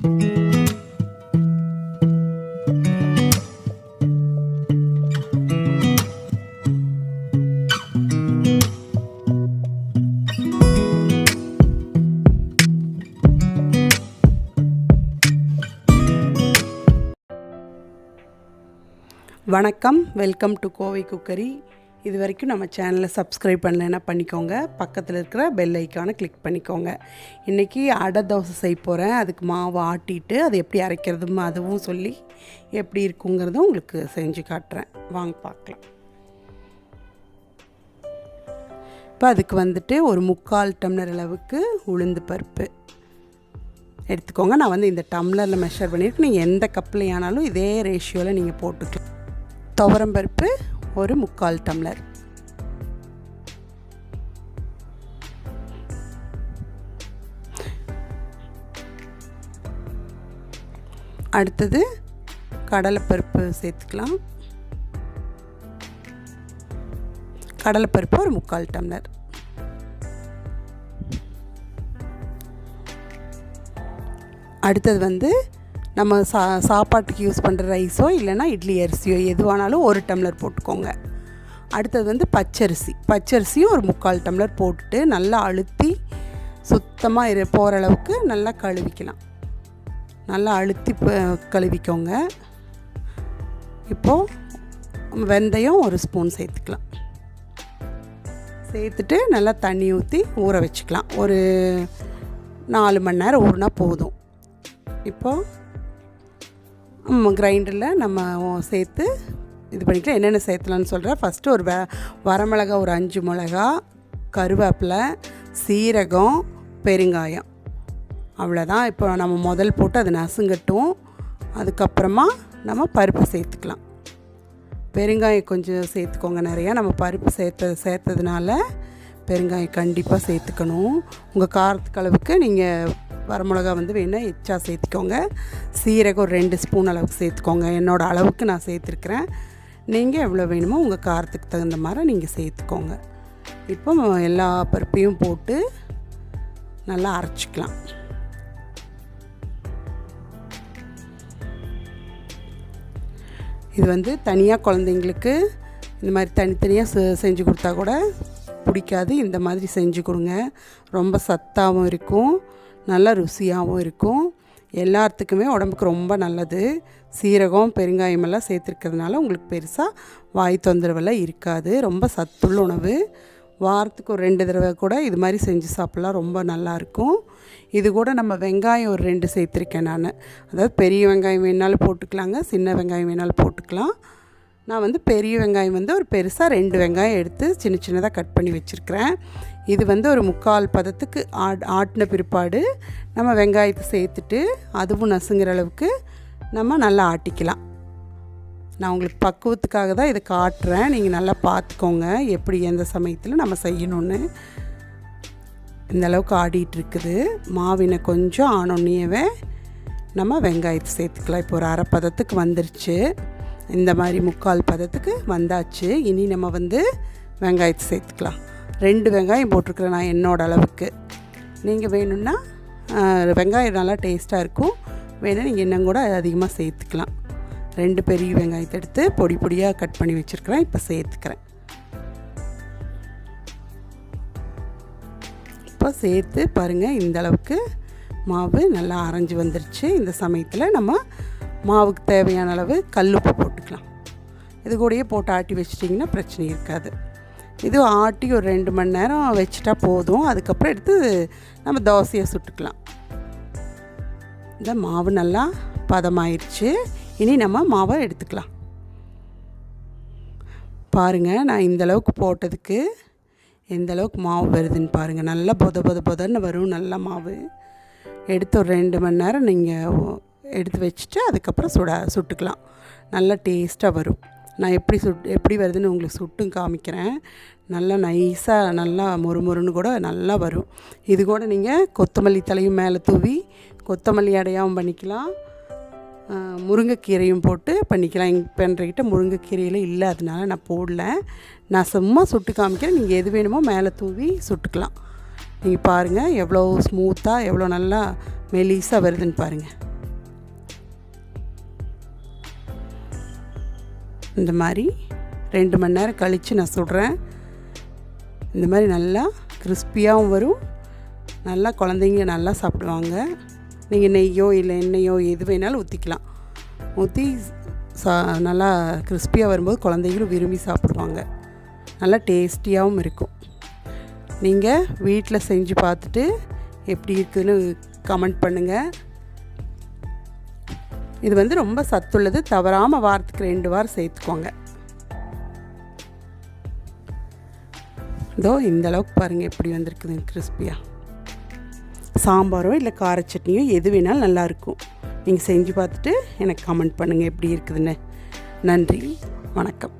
வணக்கம், welcome to Kovai cookery. இது வரைக்கும் நம்ம சேனலை சப்ஸ்கிரைப் பண்ணலைன்னா பண்ணிக்கோங்க. பக்கத்தில் இருக்கிற பெல் ஐக்கானை கிளிக் பண்ணிக்கோங்க. இன்றைக்கி அடை தோசை செய்ய போகிறேன். அதுக்கு மாவு ஆட்டிட்டு அது எப்படி அரைக்கிறதும் அதுவும் சொல்லி எப்படி இருக்குங்கிறதும் உங்களுக்கு செஞ்சு காட்டுறேன். வாங்க பார்க்கலாம். இப்போ அதுக்கு வந்துட்டு ஒரு 3/4 டம்ளர் அளவுக்கு உளுந்து பருப்பு எடுத்துக்கோங்க. நான் இந்த டம்ளரில் மெஷர் பண்ணியிருக்கேன். நீங்கள் எந்த கப்பில் ஆனாலும் இதே ரேஷியோவில் நீங்கள் போட்டுக்கலாம். துவரம்பருப்பு ஒரு 3/4 டம்ளர், அடுத்தது கடலைப்பருப்பு சேர்த்துக்கலாம். கடலைப்பருப்பு ஒரு 3/4 டம்ளர், அடுத்தது நம்ம சாப்பாட்டுக்கு யூஸ் பண்ணுற ரைஸோ இல்லைனா இட்லி அரிசியோ எதுவானாலும் 1 டம்ளர் போட்டுக்கோங்க. அடுத்தது பச்சரிசியும் ஒரு 3/4 டம்ளர் போட்டுட்டு நல்லா அழுத்தி சுத்தமாக போகிற அளவுக்கு நல்லா கழுவிக்கலாம். நல்லா அழுத்தி கழுவிக்கோங்க. இப்போது வெந்தயம் 1 ஸ்பூன் சேர்த்துக்கலாம். சேர்த்துட்டு நல்லா தண்ணி ஊற்றி ஊற வச்சுக்கலாம். ஒரு 4 மணி நேரம் ஊறினா போதும். இப்போது கிரைண்டரில் நம்ம சேர்த்து இது பண்ணிக்கலாம். என்னென்ன சேர்த்துலான்னு சொல்கிறேன். ஃபஸ்ட்டு ஒரு வரமிளகா ஒரு 5 மிளகா, கருவேப்பிலை, சீரகம், பெருங்காயம், அவ்வளோதான். இப்போ நம்ம முதல் போட்டு அது நசுங்கட்டும். அதுக்கப்புறமா நம்ம பருப்பு சேர்த்துக்கலாம். பெருங்காயம் கொஞ்சம் சேர்த்துக்கோங்க நிறையா. நம்ம பருப்பு சேர்த்ததுனால பெருங்காயம் கண்டிப்பாக சேர்த்துக்கணும். உங்கள் காரத்துக்கு அளவுக்கு நீங்கள் வரமிளகா வேணால் எச்சா சேர்த்துக்கோங்க. சீரகம் ஒரு 2 ஸ்பூன் அளவுக்கு சேர்த்துக்கோங்க. என்னோடய அளவுக்கு நான் சேர்த்துருக்குறேன். நீங்கள் எவ்வளோ வேணுமோ உங்கள் காரத்துக்கு தகுந்த மாதிரி நீங்கள் சேர்த்துக்கோங்க. இப்போ எல்லா பருப்பையும் போட்டு நல்லா அரைச்சிக்கலாம். இது தனியாக குழந்தைங்களுக்கு இந்த மாதிரி தனித்தனியாக செஞ்சு கொடுத்தா கூட பிடிக்காது. இந்த மாதிரி செஞ்சு கொடுங்க. ரொம்ப சத்தாகவும் இருக்கும், நல்லா ருசியாகவும் இருக்கும். எல்லாத்துக்குமே உடம்புக்கு ரொம்ப நல்லது. சீரகம் பெருங்காயமெல்லாம் சேர்த்துருக்கிறதுனால உங்களுக்கு பெருசாக வாய் தொந்தரவெல்லாம் இருக்காது. ரொம்ப சத்துள்ள உணவு. வாரத்துக்கு ஒரு 2 தடவை கூட இது மாதிரி செஞ்சு சாப்பிட்லாம். ரொம்ப நல்லாயிருக்கும். இது கூட நம்ம வெங்காயம் ஒரு 2 சேர்த்துருக்கேன் நான். அதாவது பெரிய வெங்காயம் வேணாலும் போட்டுக்கலாங்க, சின்ன வெங்காயம் வேணாலும் போட்டுக்கலாம். நான் பெரிய வெங்காயம் ஒரு பெருசாக 2 வெங்காயம் எடுத்து சின்ன சின்னதாக கட் பண்ணி வச்சுருக்கிறேன். இது ஒரு 3/4 பதத்துக்கு ஆட்டின பிற்பாடு நம்ம வெங்காயத்தை சேர்த்துட்டு அதுவும் நசுங்கிற அளவுக்கு நம்ம நல்லா ஆட்டிக்கலாம். நான் உங்களுக்கு பக்குவத்துக்காக தான் இதை காட்டுறேன். நீங்கள் நல்லா பார்த்துக்கோங்க எப்படி எந்த சமயத்தில் நம்ம செய்யணுன்னு. இந்த அளவுக்கு ஆடிட்டுருக்குது. மாவினை கொஞ்சம் ஆனோன்னியவே நம்ம வெங்காயத்தை சேர்த்துக்கலாம். இப்போ ஒரு 1/2 பதத்துக்கு வந்துருச்சு. இந்த மாதிரி 3/4 பதத்துக்கு வந்தாச்சு. இனி நம்ம வெங்காயத்தை சேர்த்துக்கலாம். 2 வெங்காயம் போட்டிருக்கிறேன் நான் என்னோடய அளவுக்கு. நீங்கள் வேணும்னா வெங்காயம் நல்லா டேஸ்ட்டாக இருக்கும். வேணால் நீங்கள் இன்னும் கூட அதிகமாக சேர்த்துக்கலாம். 2 பெரிய வெங்காயத்தை எடுத்து பொடி பொடியாக கட் பண்ணி வச்சுருக்கிறேன். இப்போ சேர்த்துக்கிறேன். இப்போ சேர்த்து பாருங்கள், இந்த அளவுக்கு மாவு நல்லா அரைஞ்சி வந்துருச்சு. இந்த சமயத்தில் நம்ம மாவுக்கு தேவையான அளவு கல்லுப்பு போட்டுக்கலாம். இது கூடயே போட்டு ஆட்டி வச்சிட்டிங்கன்னா பிரச்சனை இருக்காது. இது ஆட்டி ஒரு 2 மணி நேரம் வச்சுட்டா போதும். அதுக்கப்புறம் எடுத்து நம்ம தோசையை சுட்டுக்கலாம். இந்த மாவு நல்லா பதமாயிடுச்சு. இனி நம்ம மாவை எடுத்துக்கலாம். பாருங்கள், நான் இந்தளவுக்கு போட்டதுக்கு எந்தளவுக்கு மாவு வருதுன்னு பாருங்கள். நல்லா பொதன்னு வரும் நல்ல மாவு. எடுத்து ஒரு 2 மணி நேரம் நீங்கள் எடுத்து வச்சுட்டு அதுக்கப்புறம் சுட்டுக்கலாம். நல்லா டேஸ்ட்டாக வரும். நான் எப்படி வருதுன்னு உங்களுக்கு சுட்டும் காமிக்கிறேன். நல்லா நைஸாக நல்லா மொறுமொறுன்னு கூட நல்லா வரும். இது கூட நீங்கள் கொத்தமல்லி தலையும் மேலே தூவி கொத்தமல்லி அடையாவும் பண்ணிக்கலாம். முருங்கைக்கீரையும் போட்டு பண்ணிக்கலாம். இப்போ என்கிட்ட முருங்கைக்கீரையில் இல்லை, அதனால நான் போடல. நான் சும்மா சுட்டு காமிக்கிறேன். நீங்கள் எது வேணுமோ மேலே தூவி சுட்டுக்கலாம். நீங்கள் பாருங்கள் எவ்வளோ ஸ்மூத்தாக எவ்வளோ நல்லா மெலிசாக வருதுன்னு பாருங்கள். இந்த மாதிரி 2 மணி நேரம் கழித்து நான் சுடுறேன். இந்த மாதிரி நல்லா கிறிஸ்பியாகவும் வரும், நல்லா குழந்தைங்க நல்லா சாப்பிடுவாங்க. நீங்கள் நெய்யோ இல்லை எண்ணெயோ எது வேணாலும் ஊற்றிக்கலாம். ஊற்றி நல்லா கிறிஸ்பியாக வரும்போது குழந்தைங்களும் விரும்பி சாப்பிடுவாங்க. நல்லா டேஸ்டியாகவும் இருக்கும். நீங்கள் வீட்டில் செஞ்சு பார்த்துட்டு எப்படி இருக்குதுன்னு கமெண்ட் பண்ணுங்கள். இது ரொம்ப சத்துள்ளது. தவறாமல் வாரத்துக்கு 2 வாரம் சேர்த்துக்கோங்க. இதோ இந்த அளவுக்கு பாருங்கள் எப்படி வந்திருக்குது கிறிஸ்பியாக. சாம்பாரோ இல்லை கார சட்னியோ எது வேணாலும் நல்லாயிருக்கும். நீங்கள் செஞ்சு பார்த்துட்டு எனக்கு கமெண்ட் பண்ணுங்கள் எப்படி இருக்குதுன்னு. நன்றி, வணக்கம்.